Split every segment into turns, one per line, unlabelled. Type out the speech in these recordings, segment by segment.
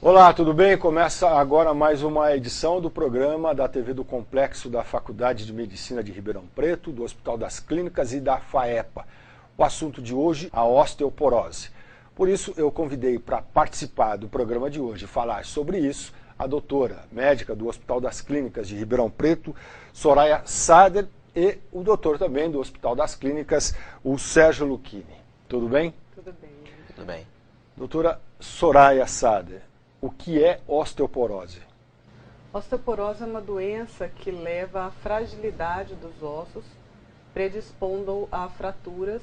Olá, tudo bem? Começa agora mais uma edição do programa da TV do Complexo da Faculdade de Medicina de Ribeirão Preto, do Hospital das Clínicas e da FAEPA. O assunto de hoje, a osteoporose. Por isso, eu convidei para participar do programa de hoje e falar sobre isso a doutora médica do Hospital das Clínicas de Ribeirão Preto, Soraya Sader, e o doutor também do Hospital das Clínicas, o Sérgio Lucchini. Tudo bem?
Tudo bem.
Tudo bem.
Doutora Soraya Sader, o que é osteoporose?
Osteoporose é uma doença que leva à fragilidade dos ossos, predispondo a fraturas,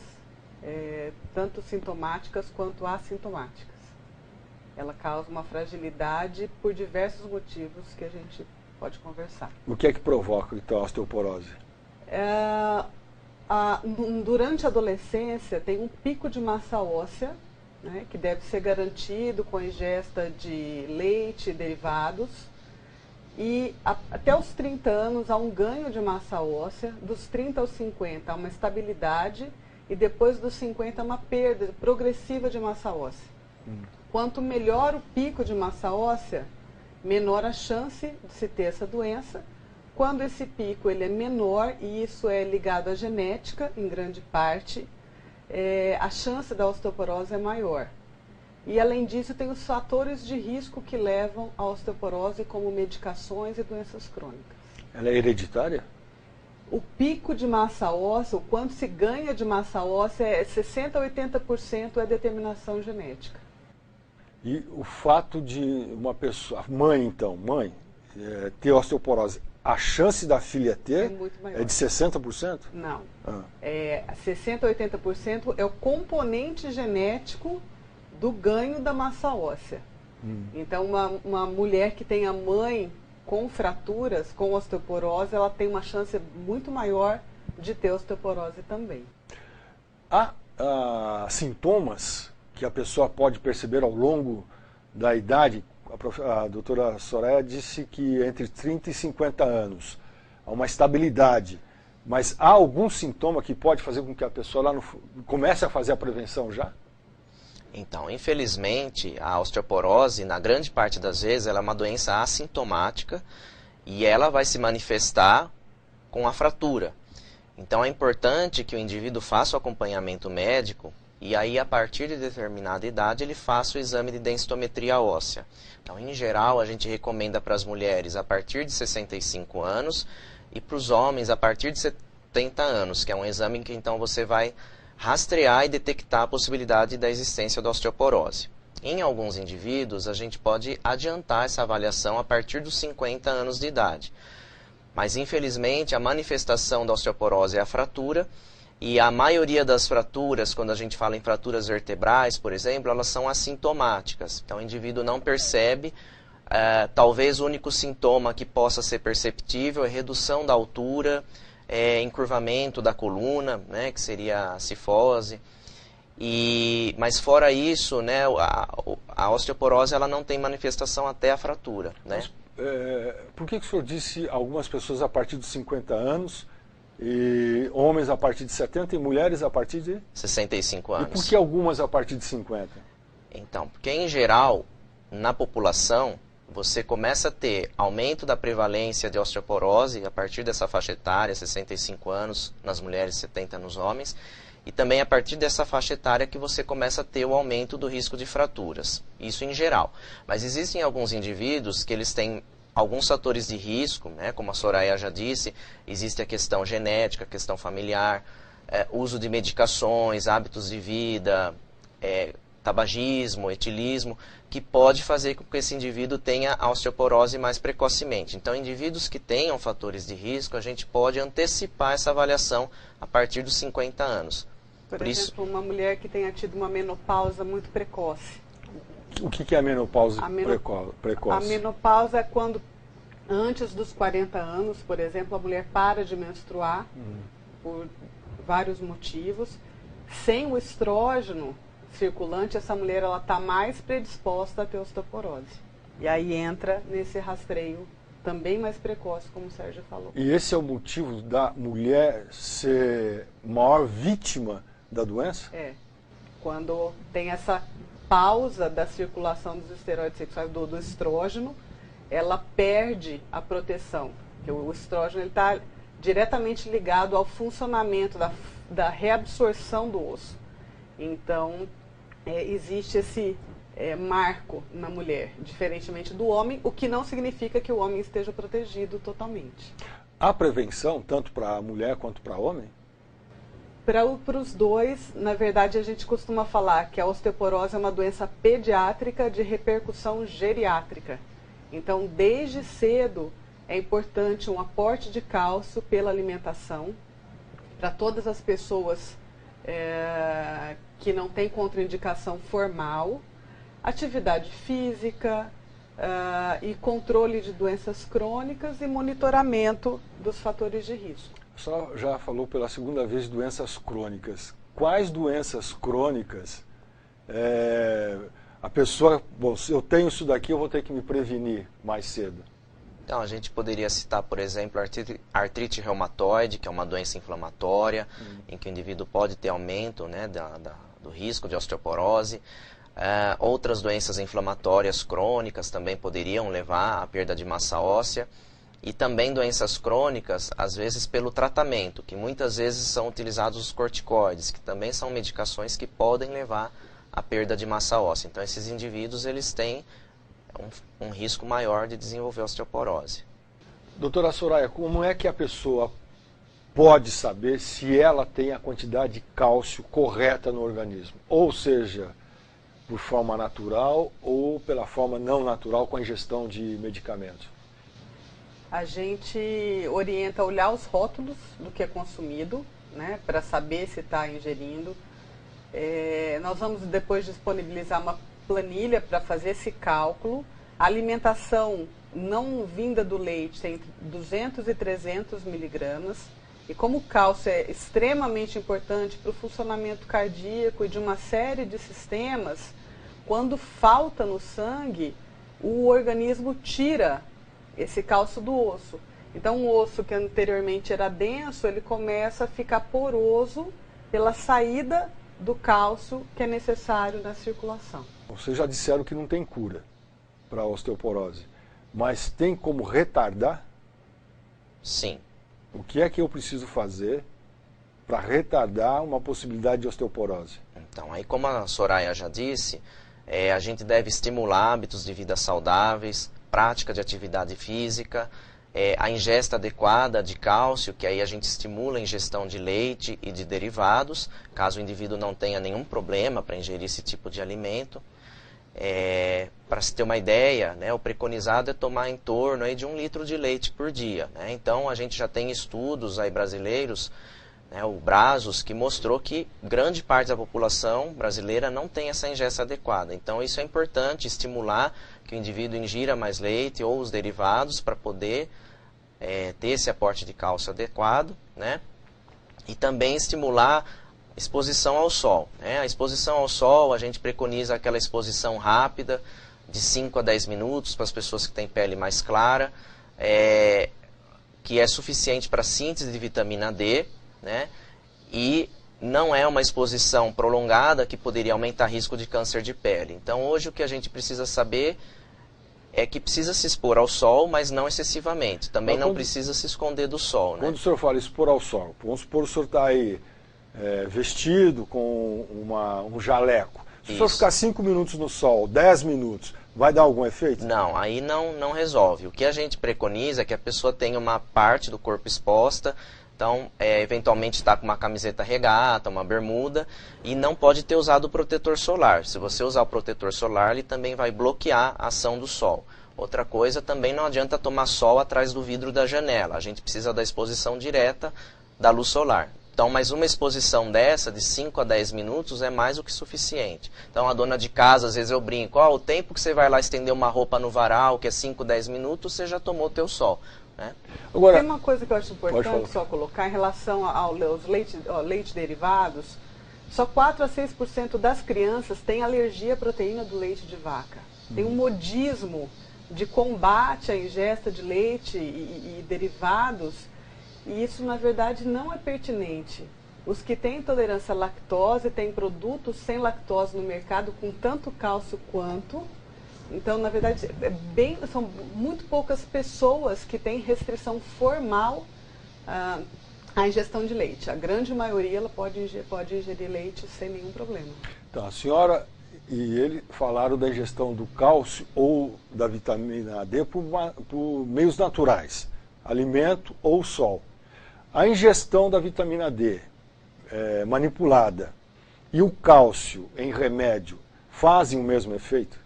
tanto sintomáticas quanto assintomáticas. Ela causa uma fragilidade por diversos motivos que a gente pode conversar.
O que é que provoca, então, a osteoporose?
Durante a adolescência tem um pico de massa óssea, né, que deve ser garantido com a ingesta de leite e derivados. E até os 30 anos há um ganho de massa óssea, dos 30 aos 50 há uma estabilidade e depois dos 50 há uma perda progressiva de massa óssea. Quanto melhor o pico de massa óssea, menor a chance de se ter essa doença. Quando esse pico ele é menor, e isso é ligado à genética em grande parte, a chance da osteoporose é maior. E além disso tem os fatores de risco que levam à osteoporose, como medicações e doenças crônicas.
Ela é hereditária?
O pico de massa óssea, o quanto se ganha de massa óssea, é 60% a 80% é determinação genética.
E o fato de uma pessoa, mãe, ter osteoporose, a chance da filha ter
é muito maior.
É de 60%?
Não. 60% a 80% é o componente genético do ganho da massa óssea. Então, uma mulher que tem a mãe com fraturas, com osteoporose, ela tem uma chance muito maior de ter osteoporose também.
Há sintomas que a pessoa pode perceber ao longo da idade? A doutora Soraya disse que entre 30 e 50 anos há uma estabilidade, mas há algum sintoma que pode fazer com que a pessoa comece a fazer a prevenção já?
Então, infelizmente, a osteoporose, na grande parte das vezes, ela é uma doença assintomática e ela vai se manifestar com a fratura. Então, é importante que o indivíduo faça o acompanhamento médico e aí, a partir de determinada idade, ele faça o exame de densitometria óssea. Então, em geral, a gente recomenda para as mulheres a partir de 65 anos e para os homens a partir de 70 anos, que é um exame em que então você vai rastrear e detectar a possibilidade da existência da osteoporose. Em alguns indivíduos, a gente pode adiantar essa avaliação a partir dos 50 anos de idade. Mas, infelizmente, a manifestação da osteoporose é a fratura. E a maioria das fraturas, quando a gente fala em fraturas vertebrais, por exemplo, elas são assintomáticas. Então, o indivíduo não percebe. Talvez o único sintoma que possa ser perceptível é redução da altura, encurvamento da coluna, né, que seria a cifose. Mas fora isso, né, a osteoporose ela não tem manifestação até a fratura. Né?
Mas, por que o senhor disse algumas pessoas a partir dos 50 anos... E homens a partir de 70 e mulheres a partir de
65 anos.
E por que algumas a partir de 50?
Então, porque em geral, na população, você começa a ter aumento da prevalência de osteoporose a partir dessa faixa etária, 65 anos nas mulheres, 70 nos homens, e também a partir dessa faixa etária que você começa a ter o aumento do risco de fraturas. Isso em geral. Mas existem alguns indivíduos que eles têm alguns fatores de risco, né, como a Soraya já disse, existe a questão genética, a questão familiar, uso de medicações, hábitos de vida, tabagismo, etilismo, que pode fazer com que esse indivíduo tenha a osteoporose mais precocemente. Então, indivíduos que tenham fatores de risco, a gente pode antecipar essa avaliação a partir dos 50 anos.
Por exemplo, uma mulher que tenha tido uma menopausa muito precoce.
O que é a menopausa precoce?
A menopausa é quando, antes dos 40 anos, por exemplo, a mulher para de menstruar por vários motivos. Sem o estrógeno circulante, essa mulher está mais predisposta a ter osteoporose. E aí entra nesse rastreio também mais precoce, como o Sérgio falou.
E esse é o motivo da mulher ser maior vítima da doença?
Quando tem essa pausa da circulação dos esteroides sexuais, do estrógeno, ela perde a proteção. Porque o estrógeno está diretamente ligado ao funcionamento da reabsorção do osso. Então, existe esse marco na mulher, diferentemente do homem, o que não significa que o homem esteja protegido totalmente.
Há prevenção, tanto para a mulher quanto para o homem?
Para os dois, na verdade, a gente costuma falar que a osteoporose é uma doença pediátrica de repercussão geriátrica. Então, desde cedo, é importante um aporte de cálcio pela alimentação para todas as pessoas que não têm contraindicação formal, atividade física e controle de doenças crônicas e monitoramento dos fatores de risco.
Só já falou pela segunda vez de doenças crônicas. Quais doenças crônicas a pessoa, bom, se eu tenho isso daqui, eu vou ter que me prevenir mais cedo?
Então, a gente poderia citar, por exemplo, artrite reumatoide, que é uma doença inflamatória, em que o indivíduo pode ter aumento, né, do risco de osteoporose. Outras doenças inflamatórias crônicas também poderiam levar à perda de massa óssea. E também doenças crônicas, às vezes pelo tratamento, que muitas vezes são utilizados os corticoides, que também são medicações que podem levar à perda de massa óssea. Então, esses indivíduos eles têm um risco maior de desenvolver osteoporose.
Doutora Soraya, como é que a pessoa pode saber se ela tem a quantidade de cálcio correta no organismo? Ou seja, por forma natural ou pela forma não natural com a ingestão de medicamentos?
A gente orienta a olhar os rótulos do que é consumido, né, para saber se está ingerindo. Nós vamos depois disponibilizar uma planilha para fazer esse cálculo. A alimentação não vinda do leite tem entre 200 e 300 miligramas. E como o cálcio é extremamente importante para o funcionamento cardíaco e de uma série de sistemas, quando falta no sangue, o organismo tira esse cálcio do osso. Então, o osso que anteriormente era denso, ele começa a ficar poroso pela saída do cálcio que é necessário na circulação.
Vocês já disseram que não tem cura para a osteoporose, mas tem como retardar?
Sim.
O que é que eu preciso fazer para retardar uma possibilidade de osteoporose?
Então, aí como a Soraya já disse, a gente deve estimular hábitos de vida saudáveis, prática de atividade física, a ingesta adequada de cálcio, que aí a gente estimula a ingestão de leite e de derivados, caso o indivíduo não tenha nenhum problema para ingerir esse tipo de alimento. Para se ter uma ideia, né, o preconizado é tomar em torno aí de 1 litro de leite por dia. Né? Então, a gente já tem estudos aí brasileiros, né, o Brazos, que mostrou que grande parte da população brasileira não tem essa ingesta adequada. Então, isso é importante, estimular que o indivíduo ingira mais leite ou os derivados para poder ter esse aporte de cálcio adequado, né? E também estimular exposição ao sol. Né? A exposição ao sol, a gente preconiza aquela exposição rápida, de 5 a 10 minutos, para as pessoas que têm pele mais clara, que é suficiente para a síntese de vitamina D, né? E não é uma exposição prolongada que poderia aumentar risco de câncer de pele. Então, hoje o que a gente precisa saber é que precisa se expor ao sol, mas não excessivamente. Também não precisa se esconder do sol. Né?
Quando o senhor fala expor ao sol, vamos supor que o senhor está aí vestido com um jaleco. Se o senhor ficar 5 minutos no sol, 10 minutos, vai dar algum efeito?
Não, aí não resolve. O que a gente preconiza é que a pessoa tenha uma parte do corpo exposta. Então, eventualmente está com uma camiseta regata, uma bermuda, e não pode ter usado o protetor solar. Se você usar o protetor solar, ele também vai bloquear a ação do sol. Outra coisa, também não adianta tomar sol atrás do vidro da janela. A gente precisa da exposição direta da luz solar. Então, mais uma exposição dessa, de 5 a 10 minutos, é mais do que suficiente. Então, a dona de casa, às vezes eu brinco, o tempo que você vai lá estender uma roupa no varal, que é 5, 10 minutos, você já tomou o teu sol. Né?
Agora, tem uma coisa que eu acho importante só colocar em relação aos leite derivados. Só 4 a 6% das crianças têm alergia à proteína do leite de vaca. Tem um modismo de combate à ingesta de leite e derivados, e isso na verdade não é pertinente. Os que têm intolerância à lactose têm produtos sem lactose no mercado com tanto cálcio quanto. Então, na verdade, são muito poucas pessoas que têm restrição formal à ingestão de leite. A grande maioria ela pode ingerir leite sem nenhum problema.
Então, a senhora e ele falaram da ingestão do cálcio ou da vitamina D por meios naturais, alimento ou sol. A ingestão da vitamina D manipulada e o cálcio em remédio fazem o mesmo efeito?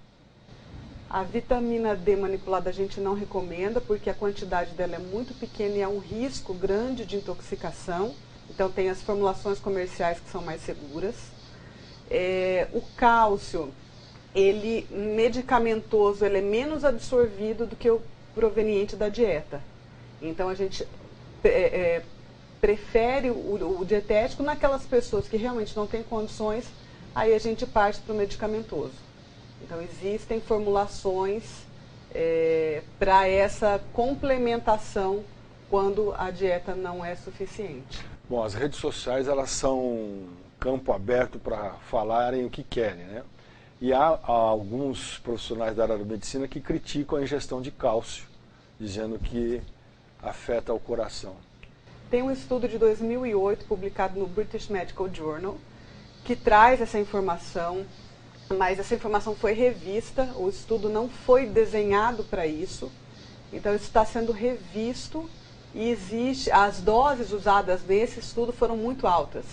A vitamina D manipulada a gente não recomenda, porque a quantidade dela é muito pequena e há um risco grande de intoxicação. Então tem as formulações comerciais que são mais seguras. O cálcio, ele medicamentoso, ele é menos absorvido do que o proveniente da dieta. Então a gente prefere o dietético naquelas pessoas que realmente não têm condições, aí a gente parte para o medicamentoso. Então existem formulações para essa complementação quando a dieta não é suficiente.
Bom, as redes sociais elas são campo aberto para falarem o que querem, né? E há alguns profissionais da área da medicina que criticam a ingestão de cálcio, dizendo que afeta o coração.
Tem um estudo de 2008 publicado no British Medical Journal que traz essa informação, mas essa informação foi revista, o estudo não foi desenhado para isso, então isso está sendo revisto e as doses usadas nesse estudo foram muito altas.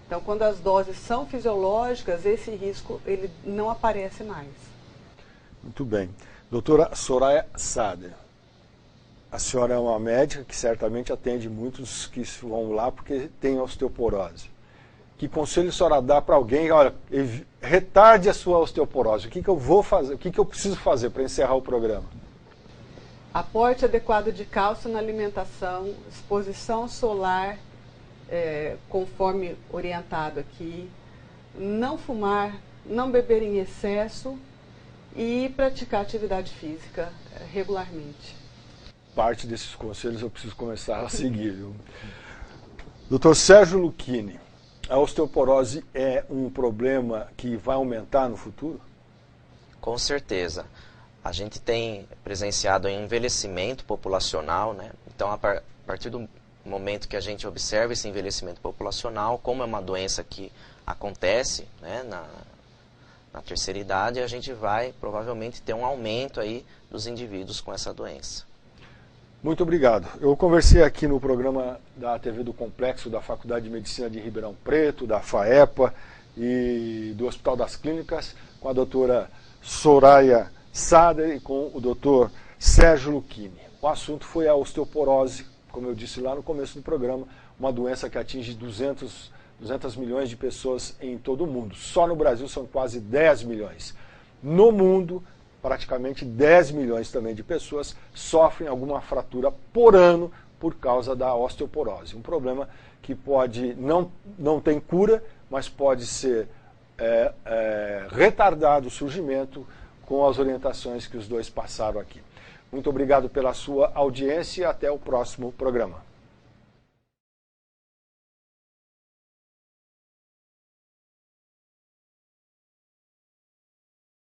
Então, quando as doses são fisiológicas, esse risco ele não aparece mais.
Muito bem. Doutora Soraya Sader, a senhora é uma médica que certamente atende muitos que vão lá porque tem osteoporose. Que conselho a senhora dá para alguém? Olha, retarde a sua osteoporose. O que eu vou fazer? O que eu preciso fazer para encerrar o programa?
Aporte adequado de cálcio na alimentação, exposição solar, conforme orientado aqui, não fumar, não beber em excesso e praticar atividade física regularmente.
Parte desses conselhos eu preciso começar a seguir, viu? Dr. Sérgio Lucchini, a osteoporose é um problema que vai aumentar no futuro?
Com certeza. A gente tem presenciado um envelhecimento populacional, né? Então, a partir do momento que a gente observa esse envelhecimento populacional, como é uma doença que acontece, né, na terceira idade, a gente vai provavelmente ter um aumento aí dos indivíduos com essa doença.
Muito obrigado. Eu conversei aqui no programa da TV do Complexo da Faculdade de Medicina de Ribeirão Preto, da FAEPA e do Hospital das Clínicas, com a doutora Soraya Sader e com o doutor Sérgio Lucchini. O assunto foi a osteoporose, como eu disse lá no começo do programa, uma doença que atinge 200 milhões de pessoas em todo o mundo. Só no Brasil são quase 10 milhões. No mundo, praticamente 10 milhões também de pessoas sofrem alguma fratura por ano por causa da osteoporose. Um problema que pode, não tem cura, mas pode ser retardado o surgimento com as orientações que os dois passaram aqui. Muito obrigado pela sua audiência e até o próximo programa.